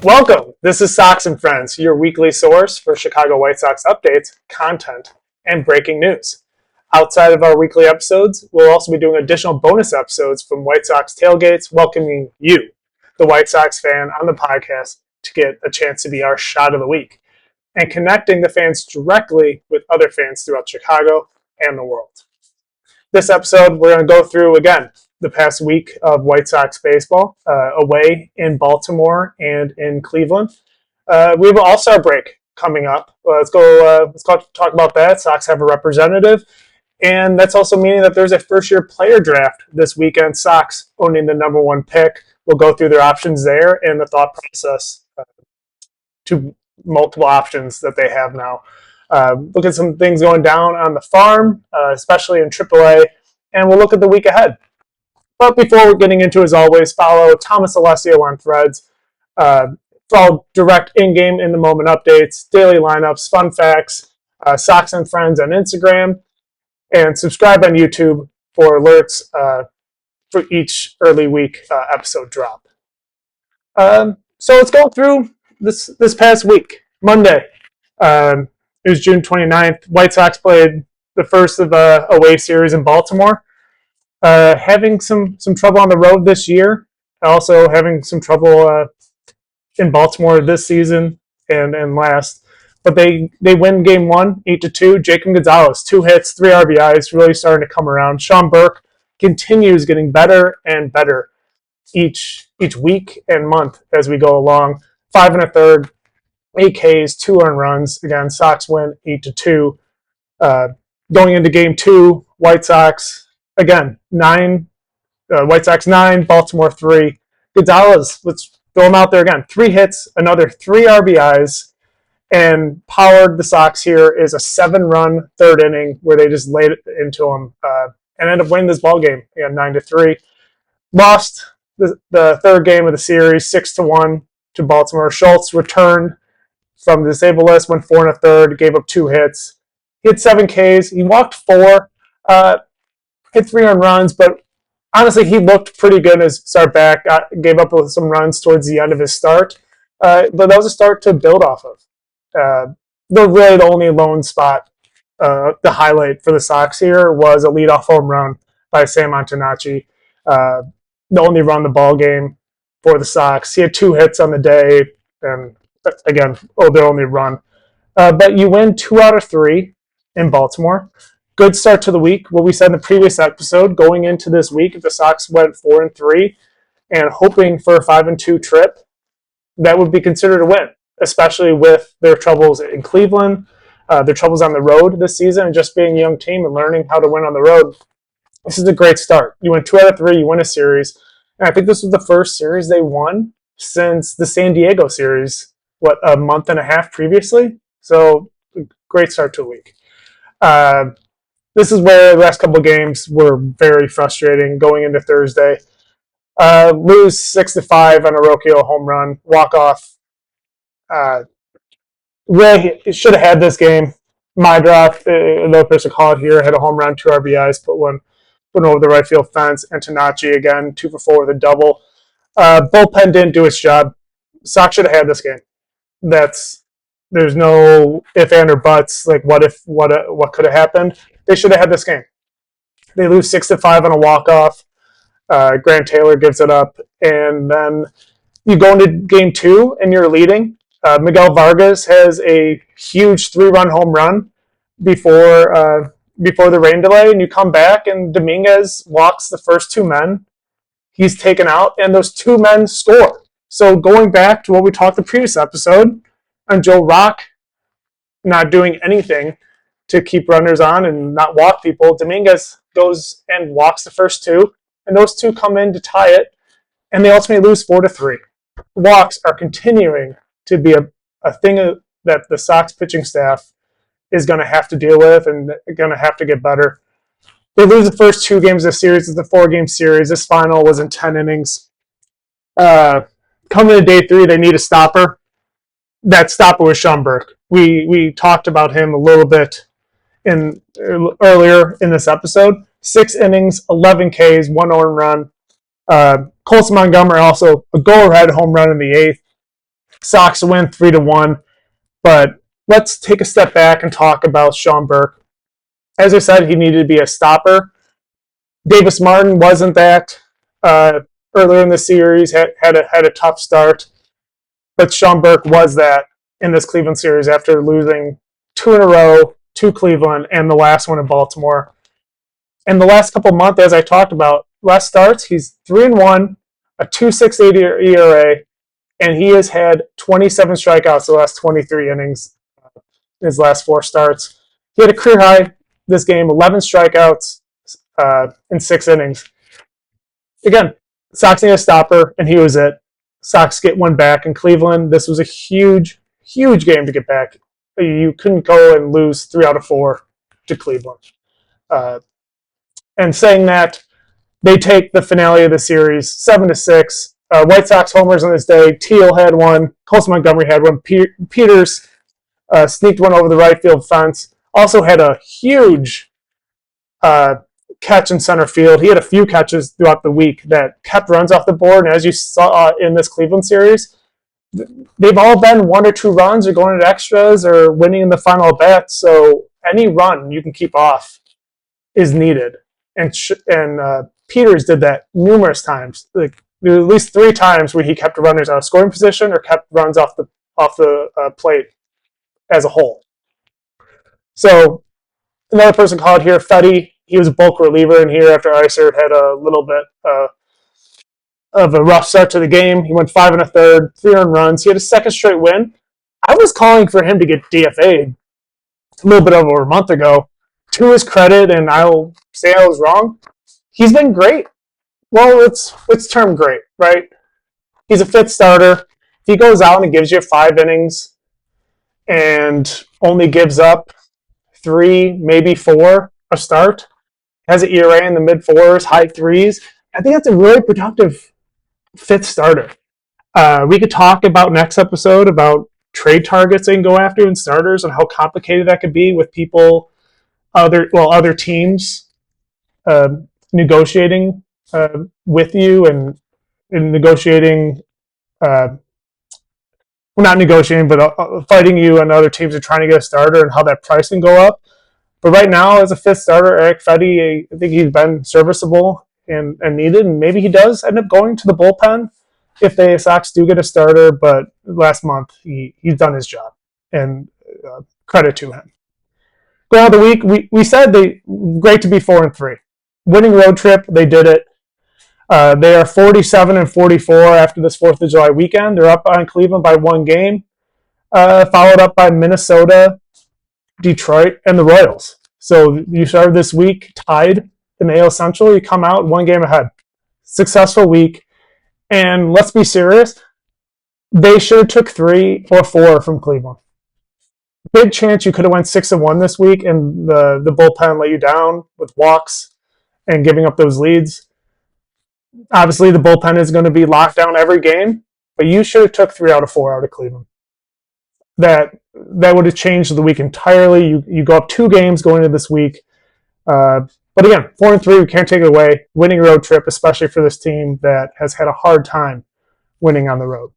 Welcome. This is Sox and Friends, your weekly source for Chicago White Sox updates, content, and breaking news. Outside of our weekly episodes, we'll also be doing additional bonus episodes from White Sox tailgates, welcoming you, the White Sox fan, on the podcast to get a chance to be our shot of the week, and connecting the fans directly with other fans throughout Chicago and the world. This episode, we're going to go through, again, the past week of White Sox baseball, away in Baltimore and in Cleveland. We have an All-Star break coming up. Let's talk about that. Sox have a representative, and that's also meaning that there's a first-year player draft this weekend. Sox owning the number one pick. We'll go through their options there and the thought process to multiple options that they have now. Look at some things going down on the farm, especially in AAA, and we'll look at the week ahead. But before we're getting into, as always, follow Thomas Alessio on Threads for all direct in-game, in-the-moment updates, daily lineups, fun facts, Sox and Friends on Instagram, and subscribe on YouTube for alerts for each early week episode drop. So let's go through this past week. Monday, it was June 29th. White Sox played the first of the away series in Baltimore. Having some trouble on the road this year, also having some trouble in Baltimore this season and last. But they win game one, 8-2. Jacob Gonzalez, 2 hits, 3 RBIs, really starting to come around. Sean Burke continues getting better and better each week and month as we go along. 5 1/3, 8 Ks, 2 earned runs. Again, Sox win 8-2. Going into game 2, White Sox, again, 9, White Sox 9, Baltimore 3. Gonzalez, let's throw him out there again. 3 hits, another 3 RBIs, and powered the Sox here is a 7-run third inning where they just laid it into him and ended up winning this ball game again, 9-3. Lost the third game of the series, 6-1 to Baltimore. Schultz returned from the disabled list, went 4 1/3, gave up 2 hits. He had 7 Ks. He walked 4. Hit 3 earned runs, but honestly, he looked pretty good in his start back. Gave up some runs towards the end of his start, but that was a start to build off of. The only lone spot, the highlight for the Sox here was a leadoff home run by Sam Antonacci. The only run the ball game for the Sox. He had 2 hits on the day, and again, their only run. But you win 2 out of 3 in Baltimore. Good start to the week. What we said in the previous episode, going into this week, if the Sox went 4-3 and hoping for a 5-2 trip, that would be considered a win, especially with their troubles in Cleveland, their troubles on the road this season, and just being a young team and learning how to win on the road. This is a great start. You win 2 out of 3, you win a series. And I think this was the first series they won since the San Diego series, a month and a half previously? So, great start to a week. This is where the last couple of games were very frustrating going into Thursday. Lose 6-5 on a Roch home run, walk off. Really should have had this game. My draft, no person call it here, had a home run, 2 RBIs, put one over the right field fence. Antonacci again, 2 for 4 with a double. Bullpen didn't do its job. Sox should have had this game. There's no if, and, or buts. Like what could have happened? They should have had this game. They lose 6-5 on a walk-off. Grant Taylor gives it up. And then you go into game 2 and you're leading. Miguel Vargas has a huge 3-run home run before the rain delay. And you come back and Dominguez walks the first 2 men. He's taken out and those 2 men score. So going back to what we talked the previous episode on Joe Roch not doing anything to keep runners on and not walk people, Dominguez goes and walks the first 2, and those 2 come in to tie it, and they ultimately lose 4-3. Walks are continuing to be a thing that the Sox pitching staff is going to have to deal with and going to have to get better. They lose the first 2 games of the series. It's a 4-game series. This final was in 10 innings. Coming to day 3, they need a stopper. That stopper was Sean Burke. We talked about him a little bit earlier in this episode. 6 innings, 11 Ks, 1 earned run. Colson Montgomery also a go-ahead home run in the 8th. Sox win 3-1. But let's take a step back and talk about Sean Burke. As I said, he needed to be a stopper. Davis Martin wasn't that earlier in the series, had a tough start. But Sean Burke was that in this Cleveland series after losing 2 in a row to Cleveland and the last one in Baltimore. And the last couple months, as I talked about, last starts, he's 3-1, a 2.68 ERA, and he has had 27 strikeouts the last 23 innings in his last 4 starts. He had a career high this game, 11 strikeouts in 6 innings. Again, Sox need a stopper, and he was it. Sox get one back in Cleveland. This was a huge, huge game to get back. You couldn't go and lose 3 out of 4 to Cleveland. And saying that, they take the finale of the series 7-6. White Sox homers on this day. Teal had one. Colson Montgomery had one. Peters sneaked one over the right field fence. Also had a huge catch in center field. He had a few catches throughout the week that kept runs off the board. And as you saw in this Cleveland series, they've all been 1 or 2 runs or going into extras or winning in the final at bat. So any run you can keep off is needed. And Peters did that numerous times. Like, there were at least 3 times where he kept runners out of scoring position or kept runs off the plate as a whole. So another person called here, Fetty. He was a bulk reliever in here after Isert had a little bit of a rough start to the game. He went 5 1/3, 3 earned runs. He had a second straight win. I was calling for him to get DFA'd a little bit over a month ago. To his credit, and I'll say I was wrong, he's been great. Well, let's term great, right? He's a 5th starter. If he goes out and gives you 5 innings and only gives up 3, maybe 4 a start, has an ERA in the mid-4s, high 3s, I think that's a really productive 5th starter. We could talk about next episode about trade targets they can go after in starters and how complicated that could be with people, other teams negotiating with you and negotiating, not negotiating, but fighting you, and other teams are trying to get a starter and how that price can go up. But right now, as a 5th starter, Eric Fetty, I think he's been serviceable and needed, and maybe he does end up going to the bullpen if the Sox do get a starter. But last month, he's done his job, and credit to him. Going out the week, we said great to be 4-3. Winning road trip, they did it. They are 47-44 after this 4th of July weekend. They're up on Cleveland by 1 game, followed up by Minnesota, Detroit, and the Royals. So you started this week tied in the AL Central. You come out 1 game ahead. Successful week. And let's be serious, they should have took 3 or 4 from Cleveland. Big chance you could have went 6-1 this week, and the bullpen let you down with walks and giving up those leads. Obviously, the bullpen is going to be locked down every game, but you should have took 3 out of 4 out of Cleveland. That would have changed the week entirely. You go up 2 games going into this week. But again, 4-3, we can't take it away. Winning road trip, especially for this team that has had a hard time winning on the road.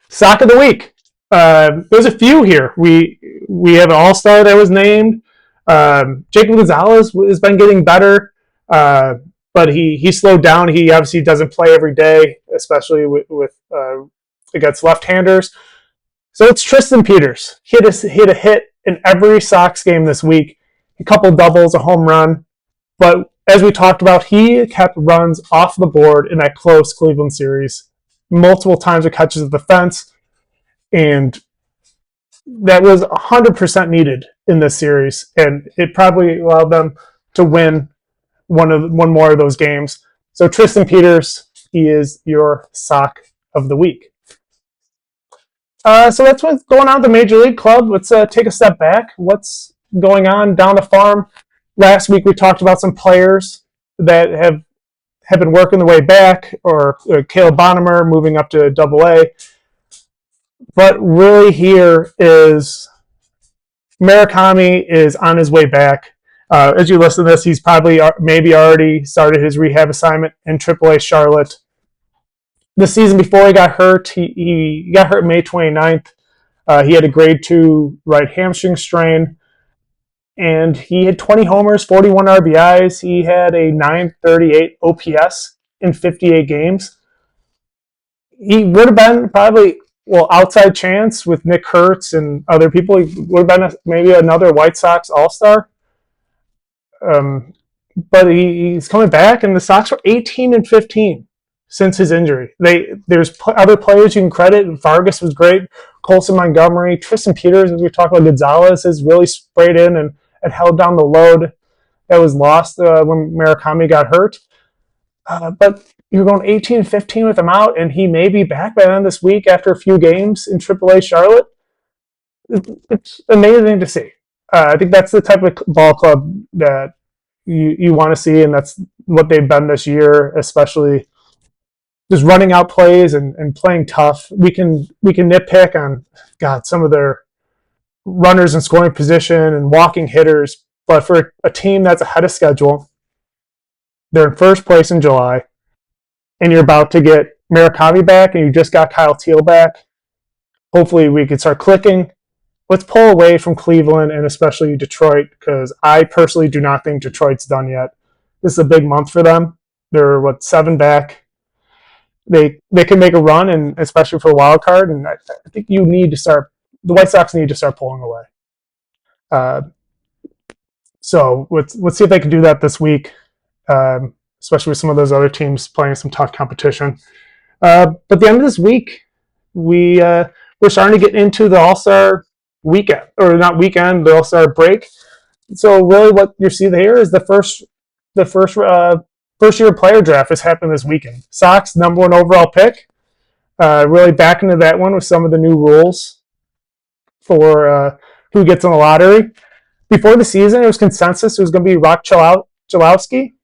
Sock of the week. There's a few here. We have an all-star that was named. Jacob Gonzalez has been getting better, but he slowed down. He obviously doesn't play every day, especially with against left-handers. So it's Tristan Peters. He hit a hit in every Sox game this week. A couple doubles, a home run. But as we talked about, he kept runs off the board in that close Cleveland series. Multiple times with catches at the fence. And that was 100% needed in this series. And it probably allowed them to win one more of those games. So Tristan Peters, he is your Sock of the week. So that's what's going on at the Major League Club. Let's take a step back. What's going on down the farm? Last week we talked about some players that have been working their way back, or Caleb Bonnemer moving up to AA. But really here is Murakami is on his way back. As you listen to this, he's probably maybe already started his rehab assignment in AAA Charlotte. The season before he got hurt, he got hurt May 29th. He had a grade 2 right hamstring strain, and he had 20 homers, 41 RBIs. He had a 938 OPS in 58 games. He would have been probably, well, outside chance with Nick Kurtz and other people. He would have been maybe another White Sox All-Star. But he's coming back, and the Sox were 18-15 since his injury. There's other players you can credit. Vargas was great. Colson Montgomery, Tristan Peters, as we talked about, Gonzalez has really sprayed in and held down the load that was lost when Murakami got hurt. But you're going 18-15 with him out, and he may be back by the end of this week after a few games in AAA Charlotte. It's amazing to see. I think that's the type of ball club that you want to see, and that's what they've been this year, especially just running out plays and playing tough. We can nitpick on some of their runners in scoring position and walking hitters, but for a team that's ahead of schedule, they're in first place in July, and you're about to get Murakami back, and you just got Kyle Teal back. Hopefully we can start clicking. Let's pull away from Cleveland and especially Detroit, because I personally do not think Detroit's done yet. This is a big month for them. They're 7 back. They can make a run, and especially for a wild card. And I think the White Sox need to start pulling away. So let's see if they can do that this week, especially with some of those other teams playing some tough competition. But at the end of this week, we're starting to get into the All-Star weekend, or not weekend, the All-Star break. So really what you see here is the first year player draft has happened this weekend. Sox number 1 overall pick, really back into that one with some of the new rules for who gets in the lottery. Before the season, it was consensus it was going to be Roch Chalowski.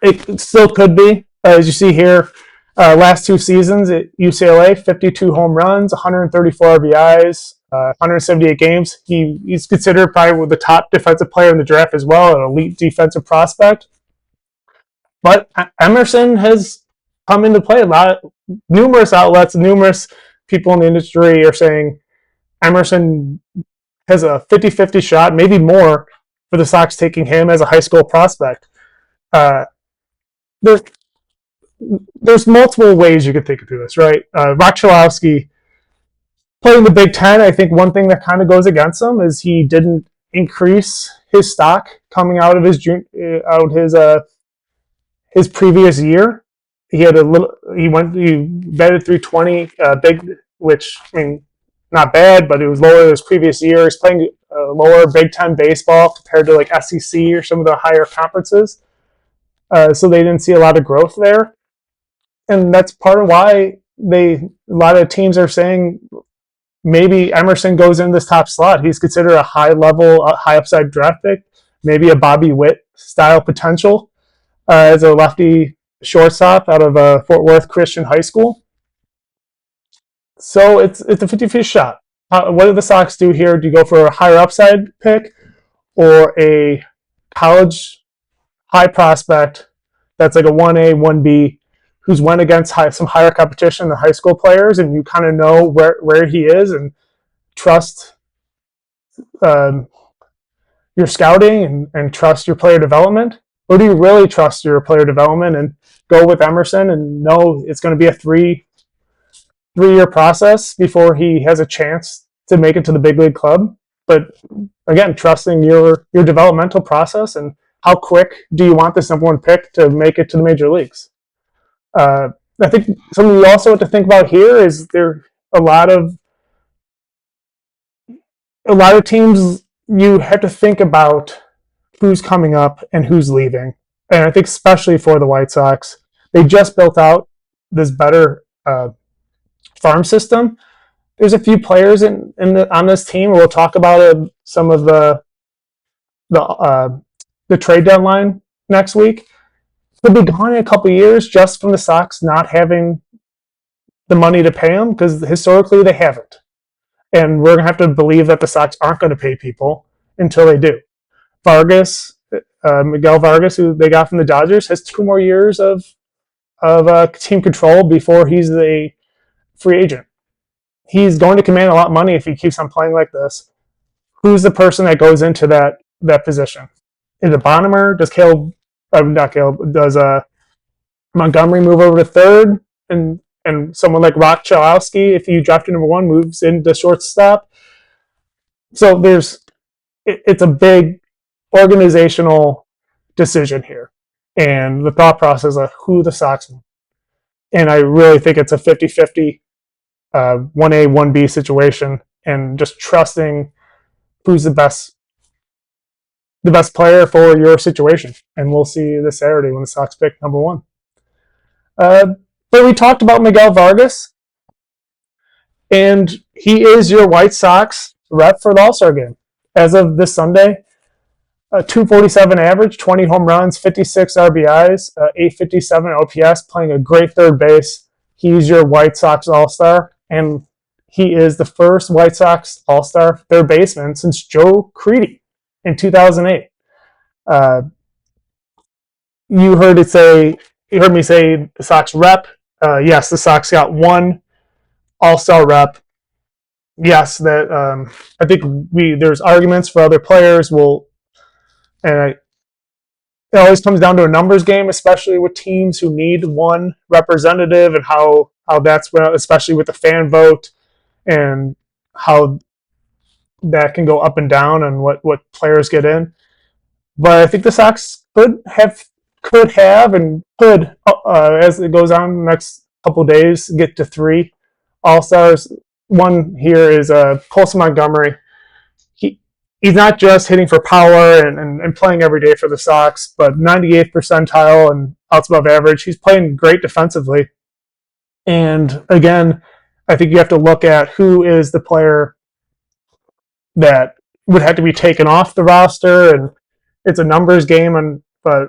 It still could be, as you see here. Last 2 seasons at UCLA, 52 home runs, 134 RBIs, 178 games. He's considered probably the top defensive player in the draft as well, an elite defensive prospect. But Emerson has come into play. Numerous outlets, numerous people in the industry are saying Emerson has a 50-50 shot, maybe more, for the Sox taking him as a high school prospect. There's multiple ways you could think through this, right? Roch Chalowski playing the Big Ten. I think one thing that kind of goes against him is he didn't increase his stock coming out of his previous year. He batted 320, which I mean, not bad, but it was lower than his previous year. He's playing lower Big Ten baseball compared to like SEC or some of the higher conferences. So they didn't see a lot of growth there. And that's part of why a lot of teams are saying maybe Emerson goes in this top slot. He's considered a high-level, high upside draft pick, maybe a Bobby Witt style potential as a lefty shortstop out of Fort Worth Christian High School. So it's a 50-50 shot. What do the Sox do here? Do you go for a higher upside pick or a college high prospect that's like a 1A, 1B, who's went against some higher competition than high school players, and you kind of know where he is and trust your scouting and trust your player development? Or do you really trust your player development and go with Emerson and know it's going to be a three-year process before he has a chance to make it to the big league club? But again, trusting your developmental process and how quick do you want this number 1 pick to make it to the major leagues? I think something you also have to think about here is there a lot of teams you have to think about who's coming up and who's leaving. And I think especially for the White Sox, they just built out this better farm system. There's a few players on this team. We'll talk about some of the trade deadline next week. They'll be gone in a couple of years just from the Sox not having the money to pay them, because historically they haven't. And we're going to have to believe that the Sox aren't going to pay people until they do. Miguel Vargas, who they got from the Dodgers, has 2 more years of of team control before he's a free agent. He's going to command a lot of money if he keeps on playing like this. Who's the person that goes into that position? Is it Bonnemer? Does Montgomery move over to third? And someone like Roch, if you drafted number 1, moves into shortstop. So it's a big organizational decision here. And the thought process of who the Sox want. And I really think it's a 50-50 1A, 1B situation, and just trusting who's the best player for your situation. And we'll see this Saturday when the Sox pick number 1. But we talked about Miguel Vargas, and he is your White Sox rep for the All-Star game. As of this Sunday, 247 average, 20 home runs, 56 RBIs, 857 OPS, playing a great third base. He's your White Sox All-Star, and he is the first White Sox All-Star third baseman since Joe Crede in 2008. You heard me say the Sox rep. Yes, the Sox got 1 All-Star rep. Yes, that I think there's arguments for other players. It always comes down to a numbers game, especially with teams who need 1 representative, and how that's, especially with the fan vote, and how that can go up and down and what players get in. But I think the Sox could have and could, as it goes on the next couple of days, get to 3 All-Stars. One here is Colson Montgomery. He's not just hitting for power and playing every day for the Sox, but 98th percentile and outs above average. He's playing great defensively. And again, I think you have to look at who is the player that would have to be taken off the roster, and it's a numbers game. But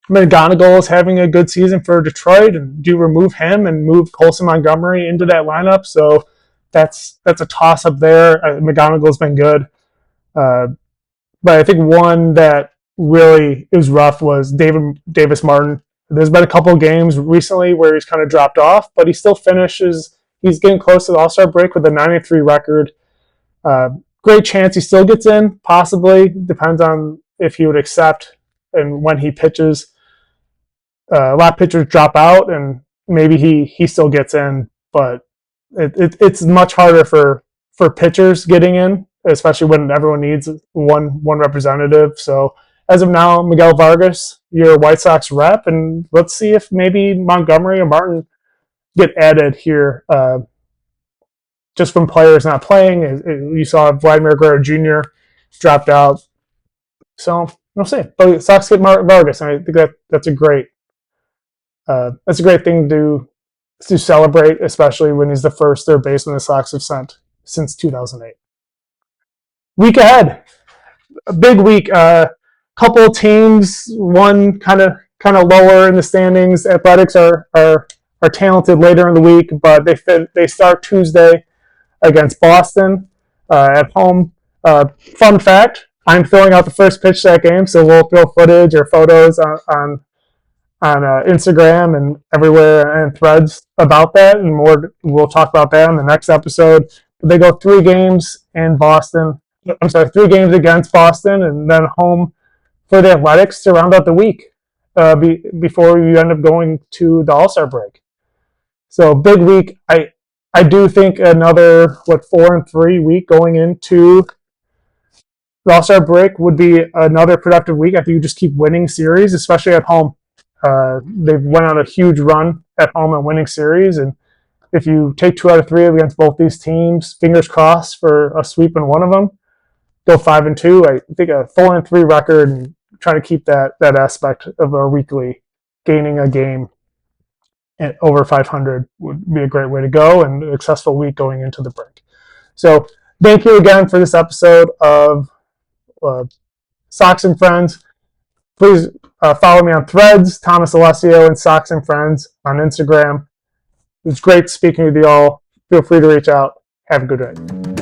McGonigal is having a good season for Detroit, and do you remove him and move Colson Montgomery into that lineup? So that's a toss-up there. McGonigal's been good. But I think one that really is rough was Davis Martin. There's been a couple of games recently where he's kind of dropped off, but he still finishes. He's getting close to the All-Star break with a 93 record. Great chance he still gets in, possibly. Depends on if he would accept and when he pitches. A lot of pitchers drop out, and maybe he still gets in, but it's much harder for pitchers getting in, especially when everyone needs one representative. So as of now, Miguel Vargas, your White Sox rep, and let's see if maybe Montgomery or Martin get added here, just from players not playing. You saw Vladimir Guerrero Jr. dropped out. So we'll see. But Sox get Vargas, and I think that's a great thing to celebrate, especially when he's the first third baseman the Sox have sent since 2008. Week ahead, a big week. Couple of teams, one kind of lower in the standings. Athletics are talented later in the week, but they start Tuesday against Boston at home. Fun fact: I'm filling out the first pitch to that game, so we'll throw footage or photos on Instagram and everywhere and threads about that, and more. We'll talk about that in the next episode. But they go 3 games in Boston. 3 games against Boston, and then home for the Athletics to round out the week before you end up going to the All-Star break. So big week. I do think another 4-3 week going into the All-Star break would be another productive week. I think you just keep winning series, especially at home. They've went on a huge run at home and winning series, and if you take 2 out of 3 against both these teams, fingers crossed for a sweep in one of them, go 5-2. I think a 4-3 record, and trying to keep that aspect of our weekly, gaining a game at over 500 would be a great way to go, and a successful week going into the break. So thank you again for this episode of Sox and Friends. Please follow me on Threads, Thomas Alessio, and Sox and Friends on Instagram. It was great speaking with you all. Feel free to reach out. Have a good day.